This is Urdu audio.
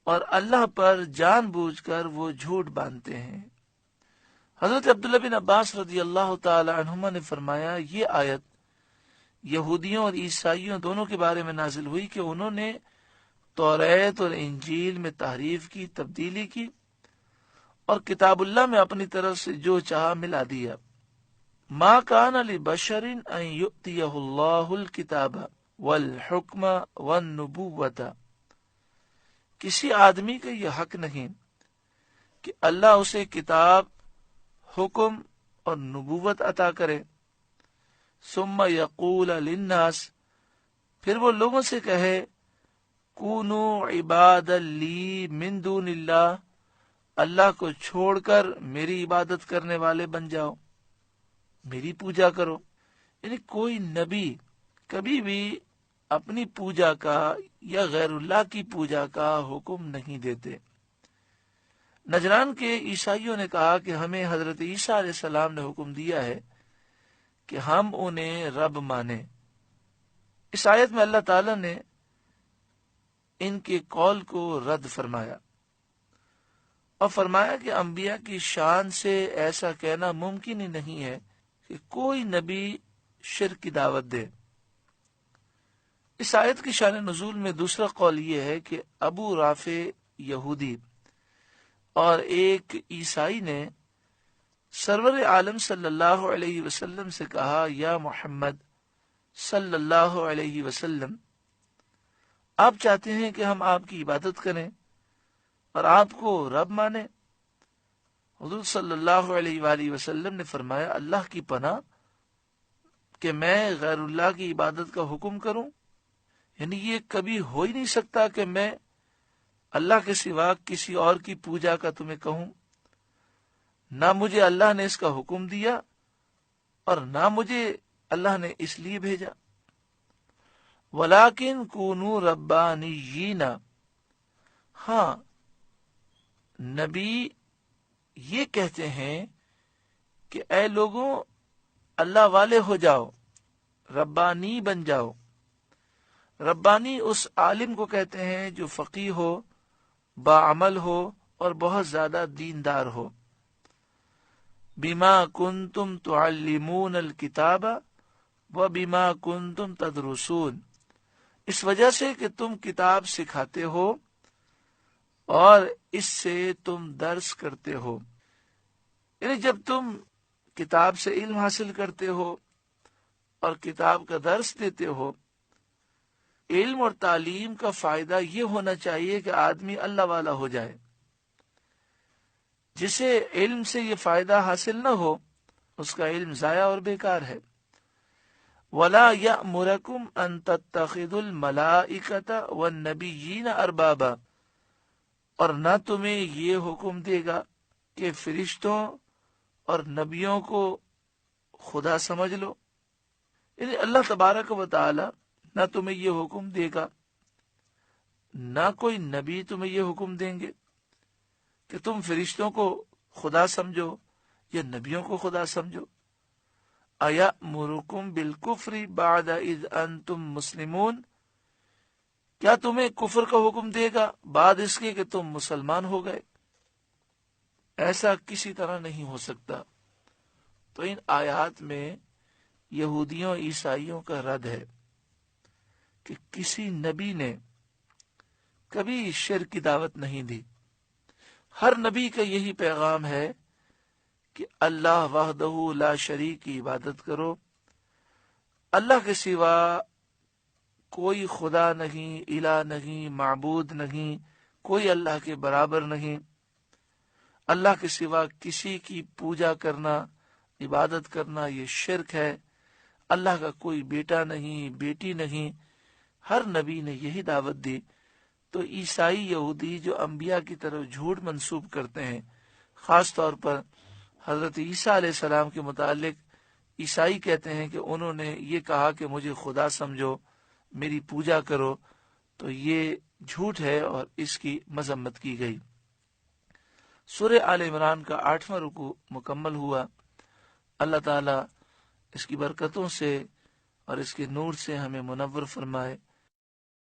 اور اللہ پر جان بوجھ کر وہ جھوٹ باندھتے ہیں۔ حضرت عبداللہ بن عباس رضی اللہ تعالی عنہما نے فرمایا، یہ آیت یہودیوں اور عیسائیوں دونوں کے بارے میں نازل ہوئی کہ انہوں نے توریت اور انجیل میں تحریف کی، تبدیلی کی، اور کتاب اللہ میں اپنی طرف سے جو چاہا ملا دیا۔ ما کان لبشر ان یؤتیہ اللہ الکتاب والحکم والنبوۃ، کسی آدمی کا یہ حق نہیں کہ اللہ اسے کتاب، حکم اور نبوت عطا کرے، ثم یقول للناس، پھر وہ لوگوں سے کہے، کونوا عبادا لی من دون اللہ، اللہ کو چھوڑ کر میری عبادت کرنے والے بن جاؤ، میری پوجا کرو۔ یعنی کوئی نبی کبھی بھی اپنی پوجا کا یا غیر اللہ کی پوجا کا حکم نہیں دیتے۔ نجران کے عیسائیوں نے کہا کہ ہمیں حضرت عیسیٰ علیہ السلام نے حکم دیا ہے کہ ہم انہیں رب مانیں۔ اس آیت میں اللہ تعالی نے ان کے قول کو رد فرمایا اور فرمایا کہ انبیاء کی شان سے ایسا کہنا ممکن ہی نہیں ہے کہ کوئی نبی شرک کی دعوت دے۔ اس آیت کی شان نزول میں دوسرا قول یہ ہے کہ ابو رافع یہودی اور ایک عیسائی نے سرور عالم صلی اللہ علیہ وسلم سے کہا، یا محمد صلی اللہ علیہ وسلم، آپ چاہتے ہیں کہ ہم آپ کی عبادت کریں اور آپ کو رب مانیں؟ حضور صلی اللہ علیہ وآلہ وسلم نے فرمایا، اللہ کی پناہ کہ میں غیر اللہ کی عبادت کا حکم کروں، یعنی یہ کبھی ہو ہی نہیں سکتا کہ میں اللہ کے سوا کسی اور کی پوجا کا تمہیں کہوں۔ نہ مجھے اللہ نے اس کا حکم دیا اور نہ مجھے اللہ نے اس لیے بھیجا۔ وَلَٰكِن كُونُوا رَبَّانِيِّينَ، ہاں نبی یہ کہتے ہیں کہ اے لوگوں اللہ والے ہو جاؤ، ربانی بن جاؤ۔ ربانی اس عالم کو کہتے ہیں جو فقیہ ہو، باعمل ہو اور بہت زیادہ دیندار ہو۔ بما کنتم تعلمون الکتاب وبما کنتم تدرسون، اس وجہ سے کہ تم کتاب سکھاتے ہو اور اس سے تم درس کرتے ہو۔ یعنی جب تم کتاب سے علم حاصل کرتے ہو اور کتاب کا درس دیتے ہو، علم اور تعلیم کا فائدہ یہ ہونا چاہیے کہ آدمی اللہ والا ہو جائے۔ جسے علم سے یہ فائدہ حاصل نہ ہو اس کا علم ضائع اور بیکار ہے۔ وَلَا يَأْمُرَكُمْ أَن تَتَّخِذُوا الْمَلَائِكَةَ وَالنَّبِيِّينَ أَرْبَابًا، اور نہ تمہیں یہ حکم دے گا کہ فرشتوں اور نبیوں کو خدا سمجھ لو۔ یعنی اللہ تبارک و تعالی نہ تمہیں یہ حکم دے گا، نہ کوئی نبی تمہیں یہ حکم دیں گے کہ تم فرشتوں کو خدا سمجھو یا نبیوں کو خدا سمجھو۔ أَيَأْمُرُكُمْ بِالْكُفْرِ بَعْدَ إِذْ أَنْتُمْ مُسْلِمُونَ، کیا تمہیں کفر کا حکم دے گا بعد اس کے کہ تم مسلمان ہو گئے؟ ایسا کسی طرح نہیں ہو سکتا۔ تو ان آیات میں یہودیوں عیسائیوں کا رد ہے کہ کسی نبی نے کبھی شرک کی دعوت نہیں دی۔ ہر نبی کا یہی پیغام ہے کہ اللہ وحدہ لا شریک کی عبادت کرو، اللہ کے سوا کوئی خدا نہیں، الہ نہیں، معبود نہیں، کوئی اللہ کے برابر نہیں۔ اللہ کے سوا کسی کی پوجا کرنا، عبادت کرنا یہ شرک ہے۔ اللہ کا کوئی بیٹا نہیں، بیٹی نہیں۔ ہر نبی نے یہی دعوت دی۔ تو عیسائی یہودی جو انبیاء کی طرف جھوٹ منسوب کرتے ہیں، خاص طور پر حضرت عیسیٰ علیہ السلام کے متعلق عیسائی کہتے ہیں کہ انہوں نے یہ کہا کہ مجھے خدا سمجھو، میری پوجا کرو، تو یہ جھوٹ ہے اور اس کی مذمت کی گئی۔ سورہ آل عمران کا 8واں رکوع مکمل ہوا۔ اللہ تعالیٰ اس کی برکتوں سے اور اس کے نور سے ہمیں منور فرمائے۔